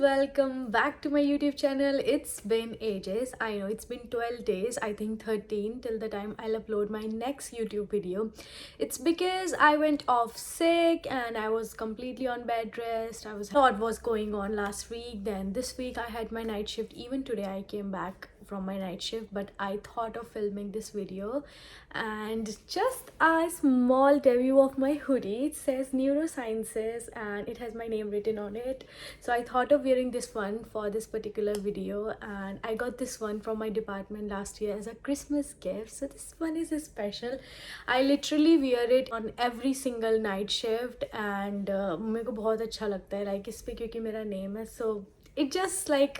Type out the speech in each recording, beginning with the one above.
welcome back to my YouTube channel. It's been ages. I know it's been 12 days, I think 13 till the time I'll upload my next YouTube video. It's because I went off sick and I was completely on bed rest. I was what was going on last week. Then this week I had my night shift. Even today I came back from my night shift, but I thought of filming this video and just a small debut of my hoodie. It says neurosciences and it has my name written on it, so I thought of wearing this one for this particular video, and I got this one from my department last year as a Christmas gift. So this one is special. I literally wear it on every single night shift and मेरे को बहुत अच्छा लगता है like इस पे क्योंकि मेरा name है, so it just like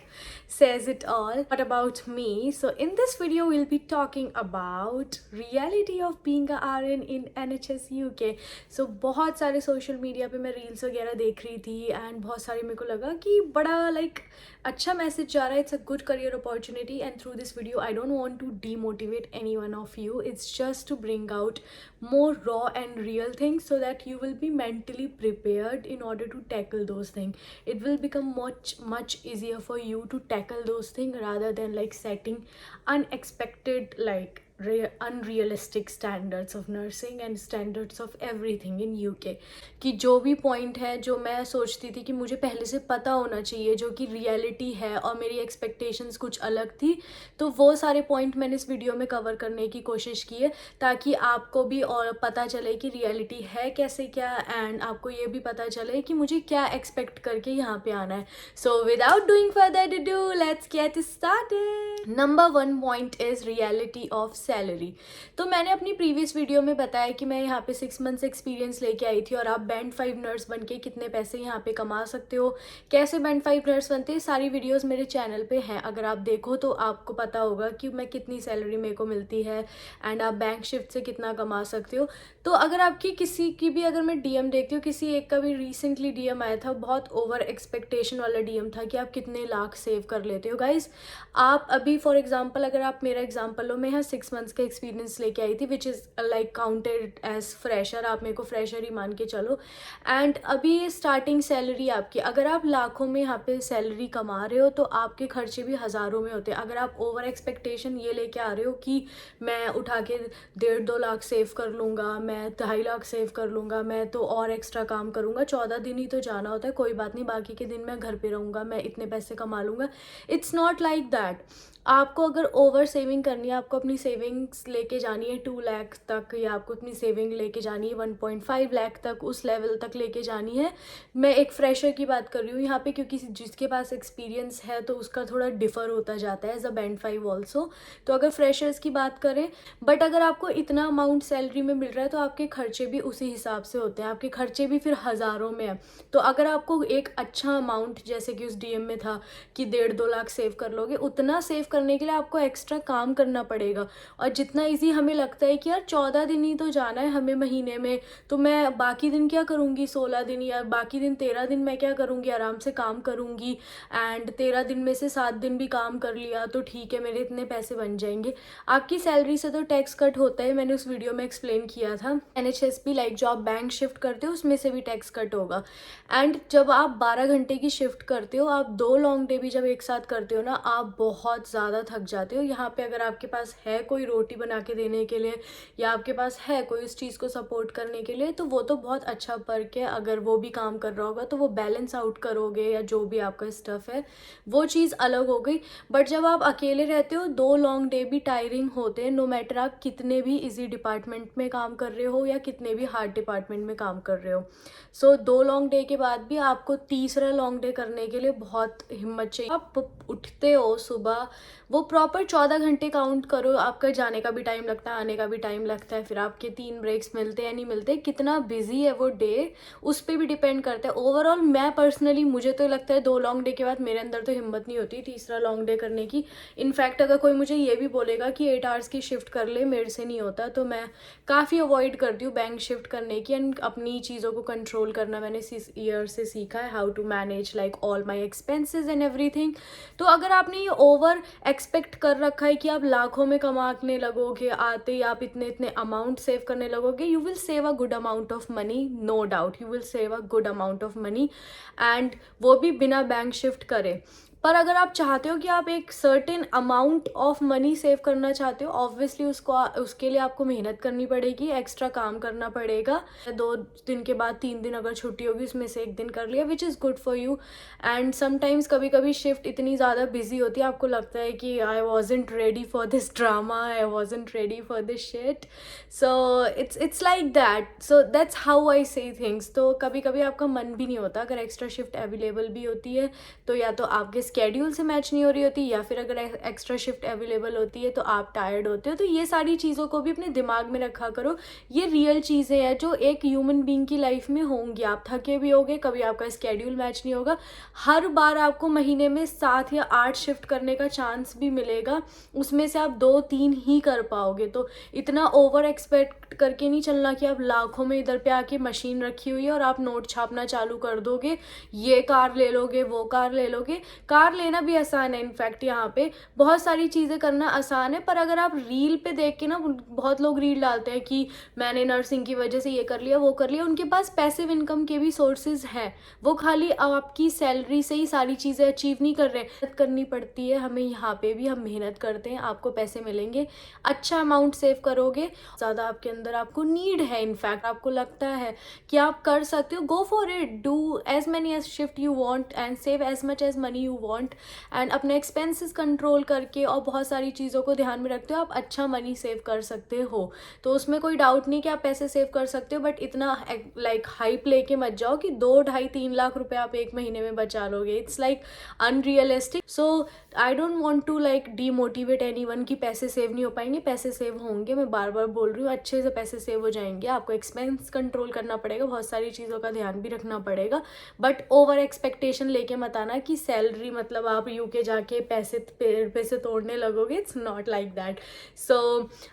says it all. What about me? So in this video we'll be talking about reality of being a RN in NHS UK. So बहुत सारे social media पे मैं reels वगैरह देख रही थी and बहुत सारे मेरे को लगा कि बड़ा like अच्छा मैसेज जा रहा है. It's a good career opportunity and through this video I don't want to demotivate any one of you. It's just to bring out more raw and real things so that you will be mentally prepared in order to tackle those things. It will become much easier for you to tackle those things rather than like setting unexpected like unrealistic standards of nursing and standards of everything in UK. कि जो भी point है जो मैं सोचती थी कि मुझे पहले से पता होना चाहिए जो कि रियलिटी है और मेरी एक्सपेक्टेशंस कुछ अलग थी, तो वो सारे पॉइंट मैंने इस वीडियो में कवर करने की कोशिश की है ताकि आपको भी और पता चले कि रियलिटी है कैसे क्या, एंड आपको ये भी पता चले कि मुझे क्या एक्सपेक्ट करके यहाँ पे आना है. So without doing further do let's get started. Number 1 point is reality of salary. तो मैंने अपनी प्रीवियस वीडियो में बताया कि मैं यहाँ पे 6 मंथ्स एक्सपीरियंस लेके आई थी और आप बैंड 5 नर्स बन के कितने पैसे यहाँ पे कमा सकते हो, कैसे बैंड 5 नर्स बनते हैं, सारी वीडियोस मेरे चैनल पे हैं. अगर आप देखो तो आपको पता होगा कि मैं कितनी सैलरी मेरे को मिलती है एंड आप बैंक शिफ्ट से कितना कमा सकते हो. तो अगर आपकी किसी की भी अगर मैं डीएम देखती हूँ, किसी एक का भी रिसेंटली डीएम आया था, बहुत ओवर एक्सपेक्टेशन वाला डीएम था कि आप कितने लाख सेव कर लेते हो. गाइज आप अभी फॉर एग्जाम्पल अगर आप मेरा एग्जाम्पल लो, मैं यहाँ 6 मंथ्स का एक्सपीरियंस लेके आई थी which is like counted as fresher. आप मेरे को फ्रेशर ही मान के चलो. एंड अभी स्टार्टिंग सैलरी आपकी, अगर आप लाखों में यहाँ पे सैलरी कमा रहे हो तो आपके खर्चे भी हज़ारों में होते हैं. अगर आप ओवर एक्सपेक्टेशन ये लेके आ रहे हो कि मैं उठा के 1.5-2 लाख सेव कर लूँगा, मैं 2.5 लाख सेव कर लूँगा, मैं तो और एक्स्ट्रा काम करूँगा, 14 दिन ही तो जाना होता है, कोई बात नहीं, बाकी के दिन मैं घर पे रहूँगा, मैं इतने पैसे कमा लूँगा. It's not like that. आपको अगर ओवर सेविंग करनी है, आपको अपनी सेविंग्स लेके जानी है 2 लाख तक, या आपको अपनी सेविंग लेके जानी है 1.5 लाख तक, उस लेवल तक लेके जानी है. मैं एक फ्रेशर की बात कर रही हूँ यहाँ पे क्योंकि जिसके पास एक्सपीरियंस है तो उसका थोड़ा डिफ़र होता जाता है एज अ बैंड 5 ऑल्सो. तो अगर फ्रेशर्स की बात करें, बट अगर आपको इतना अमाउंट सैलरी में मिल रहा है तो आपके खर्चे भी उसी हिसाब से होते हैं, आपके खर्चे भी फिर हज़ारों में है. तो अगर आपको एक अच्छा अमाउंट जैसे कि उस डीएम में था कि 1.5-2 लाख सेव कर लोगे, उतना सेव करने के लिए आपको एक्स्ट्रा काम करना पड़ेगा. और जितना इजी हमें लगता है कि यार 14 दिन ही तो जाना है हमें महीने में, तो मैं बाकी दिन क्या करूँगी, 16 दिन या बाकी दिन 13 दिन मैं क्या करूँगी, आराम से काम करूँगी एंड 13 दिन में से 7 दिन भी काम कर लिया तो ठीक है, मेरे इतने पैसे बन जाएंगे. आपकी सैलरी से तो टैक्स कट होता है, मैंने उस वीडियो में एक्सप्लेन किया था. NHS भी लाइक जो आप बैंक शिफ्ट करते हो उसमें से भी टैक्स कट होगा. एंड जब आप 12 घंटे की शिफ्ट करते हो, आप 2 लॉन्ग डे भी जब एक साथ करते हो ना, आप बहुत ज़्यादा थक जाते हो. यहाँ पे अगर आपके पास है कोई रोटी बना के देने के लिए या आपके पास है कोई उस चीज़ को सपोर्ट करने के लिए, तो वो तो बहुत अच्छा पर्क है. अगर वो भी काम कर रहा होगा तो वो बैलेंस आउट करोगे या जो भी आपका स्टफ है वो चीज़ अलग हो गई. बट जब आप अकेले रहते हो, 2 लॉन्ग डे भी टायरिंग होते हैं, नो मैटर आप कितने भी इजी डिपार्टमेंट में काम कर रहे हो या कितने भी हार्ड डिपार्टमेंट में काम कर रहे हो. सो 2 लॉन्ग डे के बाद भी आपको तीसरा लॉन्ग डे करने के लिए बहुत हिम्मत चाहिए. आप उठते हो सुबह, वो प्रॉपर 14 घंटे काउंट करो, आपका जाने का भी टाइम लगता है, आने का भी टाइम लगता है, फिर आपके 3 ब्रेक्स मिलते हैं नहीं मिलते, कितना बिजी है वो डे उस पर भी डिपेंड करता है. ओवरऑल मैं पर्सनली, मुझे तो लगता है 2 लॉन्ग डे के बाद मेरे अंदर तो हिम्मत नहीं होती तीसरा लॉन्ग डे करने की. इनफैक्ट अगर कोई मुझे ये भी बोलेगा कि 8 आवर्स की शिफ्ट कर ले, मेरे से नहीं होता. तो मैं काफ़ी अवॉइड करती हूँ बैंक शिफ्ट करने की एंड अपनी चीज़ों को कंट्रोल करना मैंने इस ईयर से सीखा है, how to manage like all my expenses and everything. तो अगर आपने ये ओवर एक्सपेक्ट कर रखा है कि आप लाखों में कमा भागने लगोगे, आते ही आप इतने इतने अमाउंट सेव करने लगोगे, you will save a good amount of money, no doubt you will save a good amount of money, and वो भी बिना बैंक शिफ्ट करे। पर अगर आप चाहते हो कि आप एक certain amount of money save करना चाहते हो, ऑब्वियसली उसके लिए आपको मेहनत करनी पड़ेगी, एक्स्ट्रा काम करना पड़ेगा। 2 दिन के बाद 3 दिन अगर छुट्टी होगी उसमें से 1 दिन कर लिया, which is good for you. And sometimes कभी कभी शिफ्ट इतनी ज़्यादा बिजी होती है, आपको लगता है कि I wasn't ready for this drama, I wasn't ready for this shit, so it's like that, so that's how I से थिंग्स। तो कभी कभी आपका मन भी नहीं होता, अगर एक्स्ट्रा शिफ्ट अवेलेबल भी होती है तो या तो आपके स्केड्यूल से मैच नहीं हो रही होती, या फिर अगर एक्स्ट्रा शिफ्ट अवेलेबल होती है तो आप टायर्ड होते हो। तो ये सारी चीज़ों को भी अपने दिमाग में रखा करो, ये रियल चीज़ें हैं जो एक ह्यूमन बीइंग की लाइफ में होंगी। आप थके भी होगे, कभी आपका स्केड्यूल मैच नहीं होगा, हर बार आपको महीने में 7 या 8 शिफ्ट करने का चांस भी मिलेगा, उसमें से आप 2-3 ही कर पाओगे। तो इतना ओवर एक्सपेक्ट करके नहीं चलना कि आप लाखों में इधर पे आके मशीन रखी हुई है और आप नोट छापना चालू कर दोगे, ये कार ले लोगे, वो कार ले लोगे। कार लेना भी आसान है, इनफैक्ट यहाँ पे बहुत सारी चीज़ें करना आसान है, पर अगर आप रील पे देख के ना, बहुत लोग रील डालते हैं कि मैंने नर्सिंग की वजह से ये कर लिया, वो कर लिया, उनके पास पैसिव इनकम के भी सोर्सेज हैं, वो खाली आपकी सैलरी से ही सारी चीज़ें अचीव नहीं कर रहे हैं। मेहनत करनी पड़ती है हमें, यहाँ पे भी हम मेहनत करते हैं, आपको पैसे मिलेंगे, अच्छा अमाउंट सेव करोगे, ज़्यादा आपके अंदर आपको नीड है, इनफैक्ट आपको लगता है कि आप कर सकते हो, go for it, do as many as shift you want and save as much as money you want, and अपने एक्सपेंसेस कंट्रोल करके और बहुत सारी चीज़ों को ध्यान में रखते हो आप अच्छा मनी सेव कर सकते हो। तो उसमें कोई डाउट नहीं कि आप पैसे सेव कर सकते हो, बट इतना लाइक हाइप लेके मत जाओ कि 2-2.5-3 लाख रुपए आप एक महीने में बचा लोगे, it's like unrealistic. So I don't want to like demotivate anyone कि पैसे सेव नहीं हो पाएंगे, पैसे सेव होंगे, मैं बार बार बोल रही हूँ, अच्छे से पैसे सेव हो जाएंगे। आपको एक्सपेंस कंट्रोल करना पड़ेगा, बहुत सारी चीज़ों का ध्यान भी रखना पड़ेगा, बट ओवर एक्सपेक्टेशन लेके मत आना कि सैलरी मतलब आप यूके जाके पैसे तोड़ने लगोगे, it's not like that. So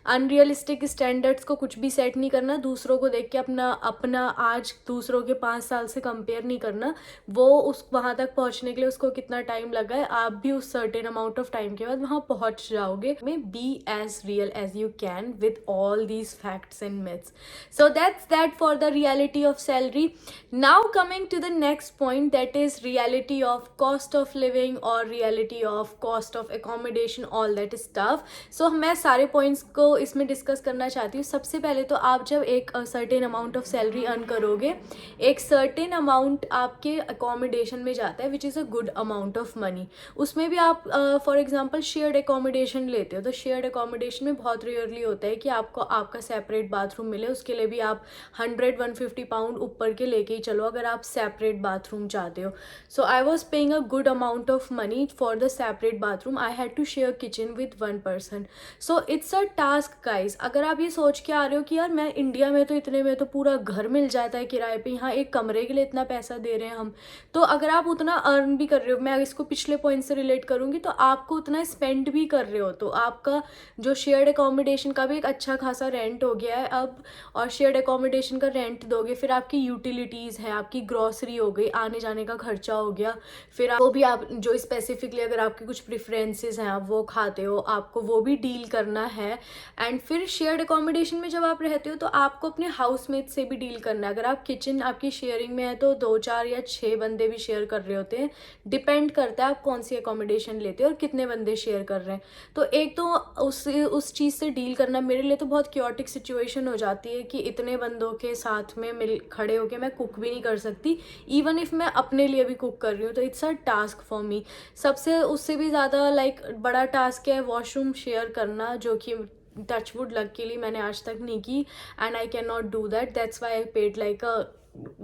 unrealistic standards को कुछ भी सेट नहीं करना, दूसरों को देख के अपना आज दूसरों के 5 साल से कंपेयर नहीं करना, वो उस वहाँ तक पहुँचने के लिए उसको कितना टाइम लगा है, आप भी उस सर्टेन अमाउंट ऑफ टाइम के बाद वहाँ पहुँच जाओगे। Be as real as you can with all these facts and myths. So that's that for the reality of salary. Now coming to the next point, that is reality of cost of living और reality of cost of accommodation, all that stuff. So मैं सारे points को इसमें discuss करना चाहती हूँ। सबसे पहले तो आप जब एक certain amount of salary earn करोगे, एक सर्टेन अमाउंट आपके अकोमोडेशन में जाता है, which is a good amount of money. उसमें भी आप फॉर एग्जांपल शेयर्ड एकोमोडेशन लेते हो, तो शेयर्ड एकोमोडेशन में बहुत रेयरली होता है कि आपको आपका सेपरेट बाथरूम मिले, उसके लिए भी आप 100-150 पाउंड ऊपर के लेके ही चलो अगर आप सेपरेट बाथरूम चाहते हो। So I was paying a good amount of money for the separate bathroom, I had to share kitchen with 1 person। So it's a task guys. अगर आप ये सोच के आ रहे हो कि यार मैं इंडिया में तो इतने में तो पूरा घर मिल जाता है किराए पे, यहाँ एक कमरे के लिए इतना पैसा दे रहे हैं हम, तो अगर आप उतना अर्न भी कर रहे हो, मैं इसको पिछले पॉइंट से रिलेट करूँगी, तो आपको उतना स्पेंड भी कर रहे हो, तो आपका जो शेयर्ड एकोमोडेशन का भी एक अच्छा खासा रेंट हो गया है अब, और शेयर्ड एकोमोडेशन का रेंट दोगे, फिर आपकी यूटिलिटीज़ है, आपकी ग्रॉसरी हो गई, आने जाने का खर्चा हो गया, फिर वो भी आप जो स्पेसिफिकली अगर आपके कुछ प्रेफरेंसेस हैं आप वो खाते हो, आपको वो भी डील करना है। एंड फिर शेयर्ड एकोमोडेशन में जब आप रहते हो तो आपको अपने हाउसमेट से भी डील करना है। अगर आप किचन आपकी शेयरिंग में है तो 2-4 या 6 बंदे भी शेयर कर रहे होते हैं, डिपेंड करता है आप कौन सी एकोमोडेशन लेते हो और कितने बंदे शेयर कर रहे हैं। तो एक तो उस चीज़ से डील करना मेरे लिए तो बहुत क्योटिक सिचुएशन हो जाती है कि इतने बंदों के साथ में मिल खड़े होके मैं कुक भी नहीं कर सकती, इवन इफ मैं अपने लिए भी कुक कर रही हूँ, तो it's a task for me. सबसे उससे भी ज़्यादा लाइक बड़ा टास्क है वॉशरूम शेयर करना, जो कि टचवुड लकीली मैंने आज तक नहीं की, and I can not do that, that's why I paid like a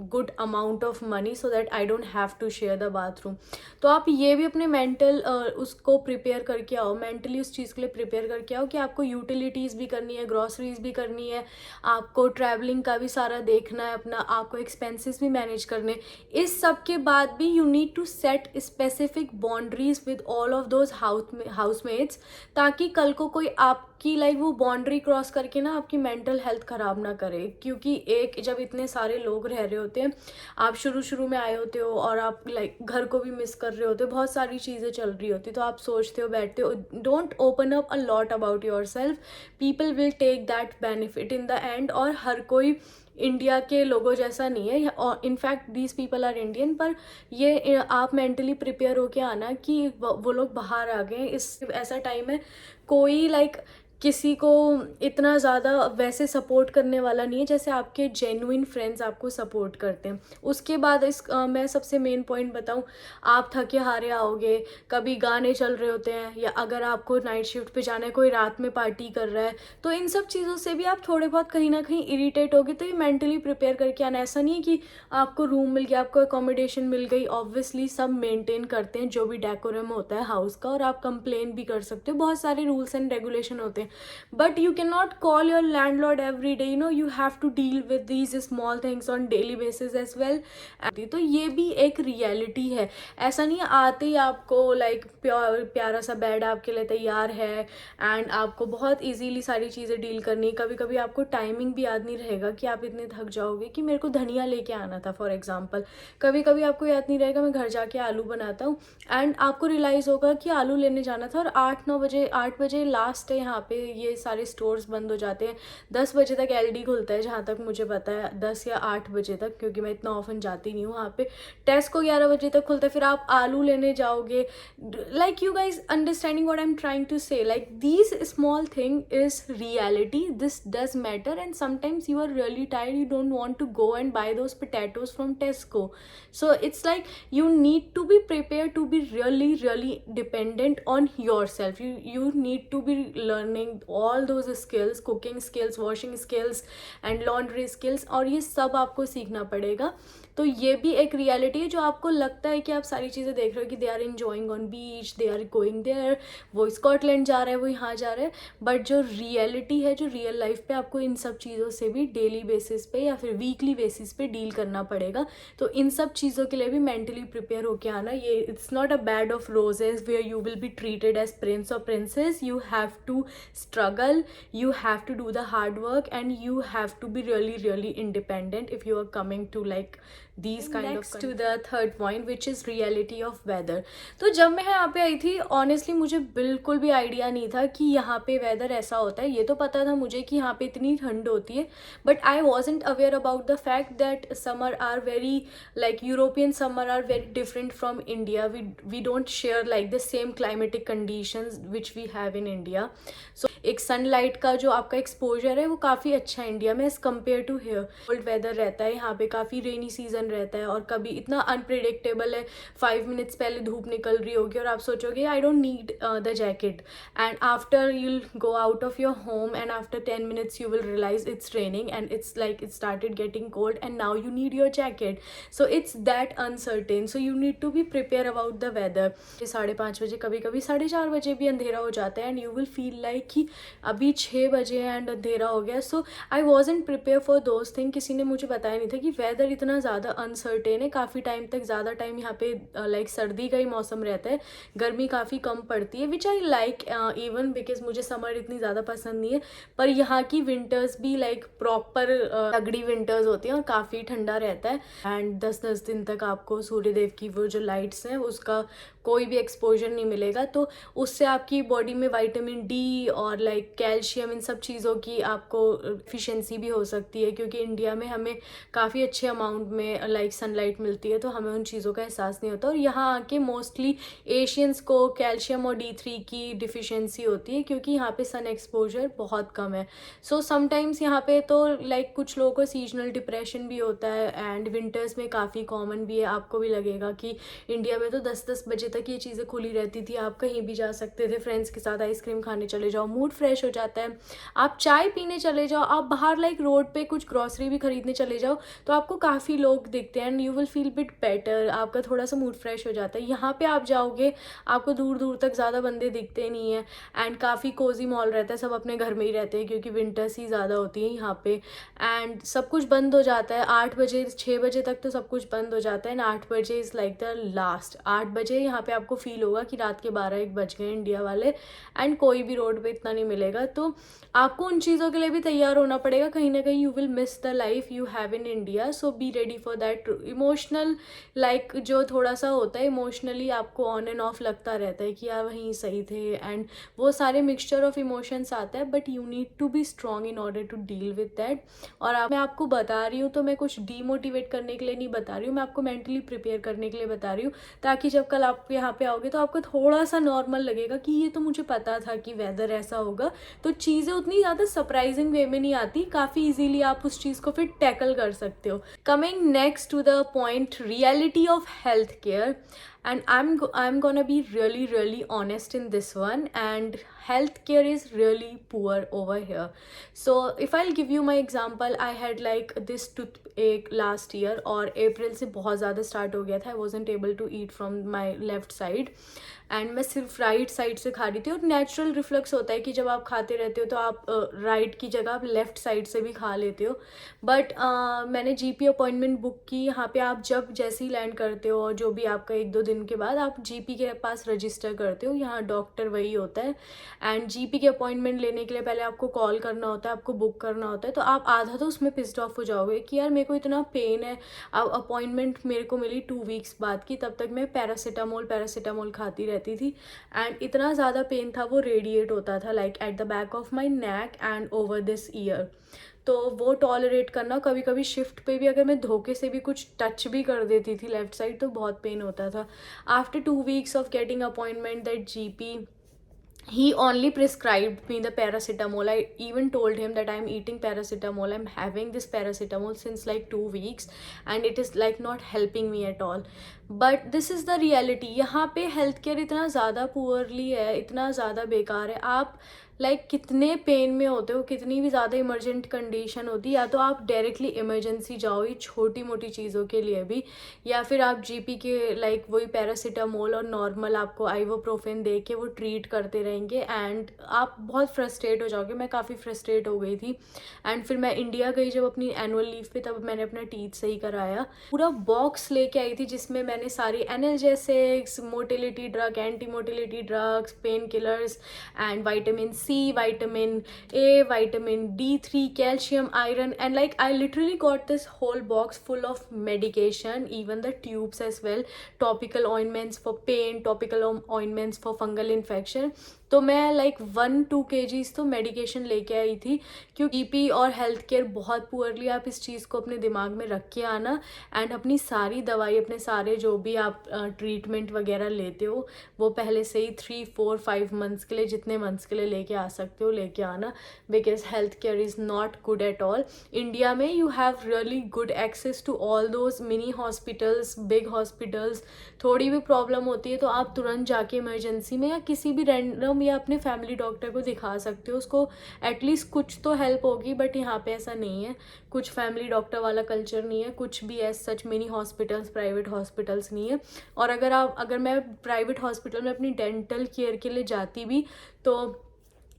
good amount of money so that I don't have to share the bathroom. तो आप ये भी अपने मेंटल उसको प्रिपेयर करके आओ, मेंटली उस चीज़ के लिए प्रिपेयर करके आओ कि आपको यूटिलिटीज़ भी करनी है, ग्रॉसरीज भी करनी है, आपको ट्रैवलिंग का भी सारा देखना है अपना, आपको एक्सपेंसेस भी मैनेज करने। इस सब के बाद भी you need to set specific boundaries with all of those housemates, ताकि कल को कोई आप आपकी लाइक वो बाउंड्री क्रॉस करके ना आपकी मेंटल हेल्थ ख़राब ना करे, क्योंकि एक जब इतने सारे लोग रह रहे होते हैं, आप शुरू शुरू में आए होते हो और आप लाइक घर को भी मिस कर रहे होते हो, बहुत सारी चीज़ें चल रही होती, तो आप सोचते हो, बैठते हो, don't open up a lot about yourself, people will take that benefit in the end. और हर कोई इंडिया के लोगों जैसा नहीं है, और in fact these people are Indian, पर ये आप मेंटली प्रिपेयर होके आना कि वो लोग बाहर आ गए, इस ऐसा टाइम है, कोई लाइक किसी को इतना ज़्यादा वैसे सपोर्ट करने वाला नहीं है जैसे आपके जेन्युइन फ्रेंड्स आपको सपोर्ट करते हैं। उसके बाद मैं सबसे मेन पॉइंट बताऊं, आप थके हारे आओगे, कभी गाने चल रहे होते हैं, या अगर आपको नाइट शिफ्ट पे जाना है, कोई रात में पार्टी कर रहा है, तो इन सब चीज़ों से भी आप थोड़े बहुत कहीं ना कहीं इरिटेट होगे। तो ये मेंटली प्रिपेयर करके आना, ऐसा नहीं है कि आपको रूम मिल गया, आपको अकोमोडेशन मिल गई, ऑब्वियसली सब मेंटेन करते हैं जो भी डेकोरम होता है हाउस का, और आप कंप्लेन भी कर सकते हो, बहुत सारे रूल्स एंड रेगुलेशन होते हैं, but you cannot call your landlord every day, you know, you have to deal with these small things on daily basis as well। तो ये भी एक रियलिटी है, ऐसा नहीं आते ही आपको लाइक प्यारा सा बेड आपके लिए तैयार है एंड आपको बहुत इजीली सारी चीज़ें डील करनी। कभी कभी आपको टाइमिंग भी याद नहीं रहेगा कि आप इतने थक जाओगे कि मेरे को धनिया लेके आना था फॉर एग्जाम्पल, कभी कभी आपको याद नहीं रहेगा मैं घर जाके आलू बनाता हूँ, एंड आपको रियलाइज़ होगा कि आलू लेने जाना था, और 8 बजे लास्ट है यहाँ पे, ये सारे स्टोर्स बंद हो जाते हैं, 10 बजे तक एलडी खुलता है जहाँ तक मुझे पता है, 10 या 8 बजे तक, क्योंकि मैं इतना ऑफन जाती नहीं हूँ वहाँ पे। टेस्को 11 बजे तक खुलता है, फिर आप आलू लेने जाओगे, like you guys understanding what I am trying to say, like these small thing is reality, this does matter, and sometimes you are really tired, you don't want to go and buy those potatoes from Tesco, so it's like you need to be prepared to be really dependent on yourself, you need to be learning all those skills, cooking skills, washing skills and laundry skills, और ये सब आपको सीखना पड़ेगा। तो ये भी एक रियलिटी है, जो आपको लगता है कि आप सारी चीज़ें देख रहे हो कि they are enjoying on beach, they are going there, वो स्कॉटलैंड जा रहा है, वो यहाँ जा रहा है, बट जो रियलिटी है, जो रियल लाइफ पे आपको इन सब चीज़ों से भी डेली बेसिस पे या फिर वीकली बेसिस पे डील करना पड़ेगा। तो इन सब चीज़ों के लिए भी मेंटली प्रिपेयर होके आना। ये it's not a bed of roses where you will be treated as prince और princess, you have to struggle, you have to do the hard work, and you have to be really independent if you are coming to like these kind of next to the third point which is reality of weather। तो जब मैं यहाँ पे आई थी honestly मुझे बिल्कुल भी idea नहीं था कि यहाँ पे वेदर ऐसा होता है। ये तो पता था मुझे कि यहाँ पे इतनी ठंड होती है, but I wasn't aware about the fact that summer are very like European summer are very different from India, we don't share like the same climatic conditions which we have in India. So एक sunlight का जो आपका exposure है वो काफ़ी अच्छा है India में as compare to here. Cold weather रहता है यहाँ पे, काफ़ी रेनी सीजन रहता है, और कभी इतना अनप्रिडिक्टेबल है, 5 मिनट्स पहले धूप निकल रही होगी और आप सोचोगे I don't need the jacket, and after you'll go out of your home and after 10 minutes you will realize it's raining and it's like it started getting cold and now you need your jacket, so it's that uncertain, so you need to be prepared about the weather। 5:30 बजे, कभी कभी 4:30 बजे भी अंधेरा हो जाता है, and you will feel like कि अभी 6 बजे एंड अंधेरा हो गया। So I wasn't prepare for those thing, किसी ने मुझे बताया नहीं था कि वेदर इतना ज़्यादा अनसर्टेन है, काफ़ी टाइम तक, ज़्यादा टाइम यहाँ पे लाइक सर्दी का ही मौसम रहता है, गर्मी काफ़ी कम पड़ती है, विच आई लाइक इवन बिकॉज मुझे समर इतनी ज़्यादा पसंद नहीं है, पर यहाँ की विंटर्स भी लाइक प्रॉपर तगड़ी विंटर्स होती हैं और काफ़ी ठंडा रहता है, एंड 10-10 दिन तक आपको सूर्यदेव की वो जो लाइट्स हैं उसका कोई भी एक्सपोजर नहीं मिलेगा, तो उससे आपकी बॉडी में विटामिन डी और लाइक कैल्शियम, इन सब चीज़ों की आपको एफिशिएंसी भी हो सकती है, क्योंकि इंडिया में हमें काफ़ी अच्छे अमाउंट में लाइक सनलाइट मिलती है, तो हमें उन चीज़ों का एहसास नहीं होता। और यहाँ आके मोस्टली एशियंस को कैल्शियम और D3 की डिफिशियंसी होती है, क्योंकि यहाँ पे सन एक्सपोजर बहुत कम है। सो समटाइम्स यहाँ पे तो लाइक कुछ लोगों को सीजनल डिप्रेशन भी होता है, एंड विंटर्स में काफ़ी कॉमन भी है। आपको भी लगेगा कि इंडिया में तो 10-10 बजे तक ये चीज़ें खुली रहती थी, आप कहीं भी जा सकते थे, फ्रेंड्स के साथ आइसक्रीम खाने चले जाओ, मूड फ्रेश हो जाता है, आप चाय पीने चले जाओ, आप बाहर लाइक रोड पे कुछ ग्रॉसरी भी खरीदने चले जाओ तो आपको काफ़ी लोग दिखते हैं, and you will feel bit better, आपका थोड़ा सा मूड फ्रेश हो जाता है। यहाँ पे आप जाओगे आपको दूर दूर तक ज़्यादा बंदे दिखते नहीं हैं, एंड काफ़ी कोजी मॉल रहता है, सब अपने घर में ही रहते हैं क्योंकि विंटर्स ही ज़्यादा होती है यहाँ पे, एंड सब कुछ बंद हो जाता है 8 बजे 6 बजे तक, तो सब कुछ बंद हो जाता है, एंड 8 बजे इज़ लाइक द लास्ट। 8 बजे यहाँ पे आपको फील होगा कि रात के 12-1 बज गए इंडिया वाले, एंड कोई भी रोड पे इतना नहीं मिलेगा। तो आपको उन चीज़ों के लिए भी तैयार होना पड़ेगा, कहीं ना कहीं you will miss the life you have in India, so be ready for that. Emotional like जो थोड़ा सा होता है इमोशनली आपको ऑन एंड ऑफ लगता रहता है कि यार वहीं सही थे, एंड वो सारे मिक्सचर ऑफ इमोशंस आता है, but you need to be strong in order to deal with that. और मैं आपको बता रही हूँ तो मैं कुछ डीमोटिवेट करने के लिए नहीं बता रही हूँ, मैं आपको मेंटली प्रिपेयर करने के लिए बता रही हूँ, ताकि जब कल आप यहाँ पे आओगे तो आपको थोड़ा सा नॉर्मल लगेगा कि ये तो मुझे पता था कि वेदर ऐसा होगा। तो चीज़ें उतनी ज़्यादा सरप्राइजिंग वे में नहीं आती, काफ़ी इजीली आप उस चीज़ को फिर टैकल कर सकते हो। Coming next to the point, reality of health care, and I'm gonna be really honest in this one, and healthcare is really poor over here. So if I'll give you my example, I had like this toothache last year, और अप्रैल से बहुत ज़्यादा start हो गया था। I wasn't able to eat from my left side, and मैं सिर्फ right side से खा रही थी। और नेचुरल रिफ्लक्स होता है कि जब आप खाते रहते हो तो आप राइट की जगह आप लेफ़्ट साइड से भी खा लेते हो। बट मैंने जीपी अपॉइंटमेंट बुक की। यहाँ पे आप जब जैसे ही लैंड करते हो और जो भी आपका 1-2 दिन के बाद आप जीपी के पास रजिस्टर करते हो, यहाँ डॉक्टर वही होता है। एंड जीपी की अपॉइंटमेंट लेने के लिए पहले आपको कॉल करना होता है, आपको बुक करना होता है। तो आप आधा तो उसमें पिस्ड ऑफ हो जाओगे कि यार मेरे को इतना पेन है। अब अपॉइंटमेंट मेरे को मिली 2 वीक्स बाद की, तब तक मैं पैरासीटामोल खाती रहती थी, एंड इतना ज़्यादा पेन था, वो रेडिएट होता था like at the back of my neck and over this year. तो वो टॉलरेट करना, कभी कभी शिफ्ट पे भी अगर मैं धोखे से भी कुछ टच भी कर देती थी लेफ्ट साइड तो बहुत पेन होता था। After 2 weeks of getting appointment that GP, he only prescribed me the paracetamol. I even told him that I'm eating paracetamol, I'm having this paracetamol since like 2 weeks and it is like not helping me at all. But this is the reality. यहाँ पे health care इतना ज़्यादा poorly है, इतना ज़्यादा बेकार है। आप लाइक कितने पेन में होते हो, कितनी भी ज़्यादा इमरजेंट कंडीशन होती है, या तो आप डायरेक्टली इमरजेंसी जाओ ये छोटी मोटी चीज़ों के लिए भी, या फिर आप जीपी के लाइक वही पैरासीटामोल और नॉर्मल आपको आइवोप्रोफेन दे के वो ट्रीट करते रहेंगे, एंड आप बहुत फ्रस्ट्रेट हो जाओगे। मैं काफ़ी फ्रस्ट्रेट हो गई थी। एंड फिर मैं इंडिया गई जब अपनी एनुअल लीव पे, तब मैंने अपना टीथ सही कराया। पूरा बॉक्स लेके आई थी जिसमें मैंने सारी analgesics, motility drug, anti motility drugs, pain killers and vitamin C, vitamin A, vitamin D3, calcium, iron, and like I literally got this whole box full of medication, even the tubes as well, topical ointments for pain, topical ointments for fungal infection. तो मैं like 1-2 kgs तो medication लेके आई थी, क्योंकि GP और health care बहुत poorly. आप इस चीज़ को अपने दिमाग में रख के आना, एंड अपनी सारी दवाई, अपने सारे जो भी आप ट्रीटमेंट वगैरह लेते हो वो पहले से ही 3-4-5 मंथ्स के लिए, जितने मंथ्स के लिए लेके आ सकते हो लेके आना, because health care is not good at all. India में you have really good access to all those mini hospitals, big hospitals. थोड़ी भी प्रॉब्लम होती है तो आप तुरंत जाके इमरजेंसी में या किसी भी रैंडम या अपने फैमिली डॉक्टर को दिखा सकते हो, उसको एटलीस्ट कुछ तो हेल्प होगी। बट यहाँ पे ऐसा नहीं है, कुछ फैमिली डॉक्टर वाला कल्चर नहीं है, कुछ भी as such mini hospitals, private hospitals नहीं है। और अगर मैं प्राइवेट हॉस्पिटल में अपनी डेंटल केयर के लिए जाती भी, तो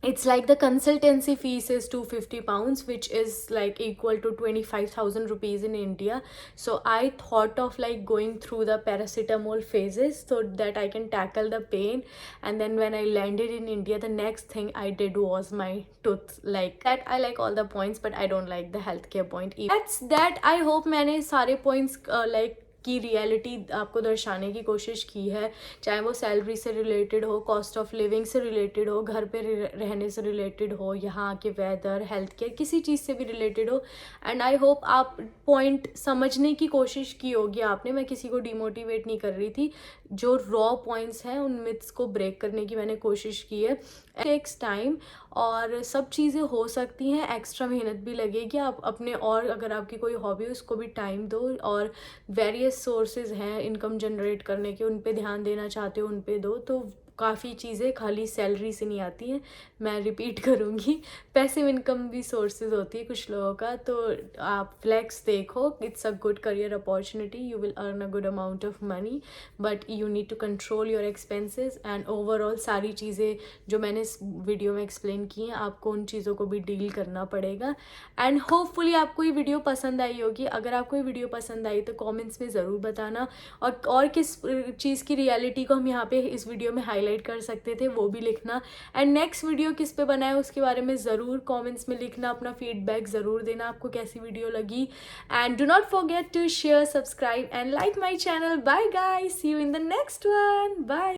it's like the consultancy fees is 250 pounds, which is like equal to 25,000 rupees in India. So I thought of like going through the paracetamol phases so that I can tackle the pain. And then when I landed in India, the next thing I did was my tooth. Like that, I like all the points, but I don't like the healthcare point. That's that. I hope मैंने सारे points like की reality आपको दर्शाने की कोशिश की है, चाहे वो सैलरी से रिलेटेड हो, कॉस्ट ऑफ लिविंग से रिलेटेड हो, घर पे रहने से रिलेटेड हो, यहाँ के वेदर, हेल्थ केयर, किसी चीज़ से भी रिलेटेड हो। एंड आई होप आप पॉइंट समझने की कोशिश की होगी आपने। मैं किसी को डिमोटिवेट नहीं कर रही थी, जो रॉ पॉइंट्स हैं उन मिथ्स को ब्रेक करने की मैंने कोशिश की है। टेक्स टाइम, और सब चीज़ें हो सकती हैं, एक्स्ट्रा मेहनत भी लगेगी। आप अपने, और अगर आपकी कोई हॉबी हो उसको भी टाइम दो, और वेरियस सोर्सेज हैं इनकम जनरेट करने के, उन पे ध्यान देना चाहते हो उन पे दो। तो काफ़ी चीज़ें खाली सैलरी से नहीं आती हैं, मैं रिपीट करूँगी, पैसिव इनकम भी सोर्सेज होती है कुछ लोगों का। तो आप फ्लेक्स देखो, it's a good career opportunity, you will earn a good amount of money, but you need to control your expenses. And overall सारी चीज़ें जो मैंने इस वीडियो में एक्सप्लेन की हैं, आपको उन चीज़ों को भी डील करना पड़ेगा। एंड होपफुली आपको ये वीडियो पसंद आई होगी। अगर आपको ये वीडियो पसंद आई तो कॉमेंट्स में ज़रूर बताना, और किस चीज़ की रियलिटी को हम यहाँ पे इस वीडियो में हाईलाइट हाईलाइट कर सकते थे वो भी लिखना, एंड नेक्स्ट वीडियो किस पे बनाए उसके बारे में ज़रूर कमेंट्स में लिखना, अपना फीडबैक ज़रूर देना आपको कैसी वीडियो लगी। And do not forget to share, subscribe and like my channel. Bye guys, see you in the next one. Bye.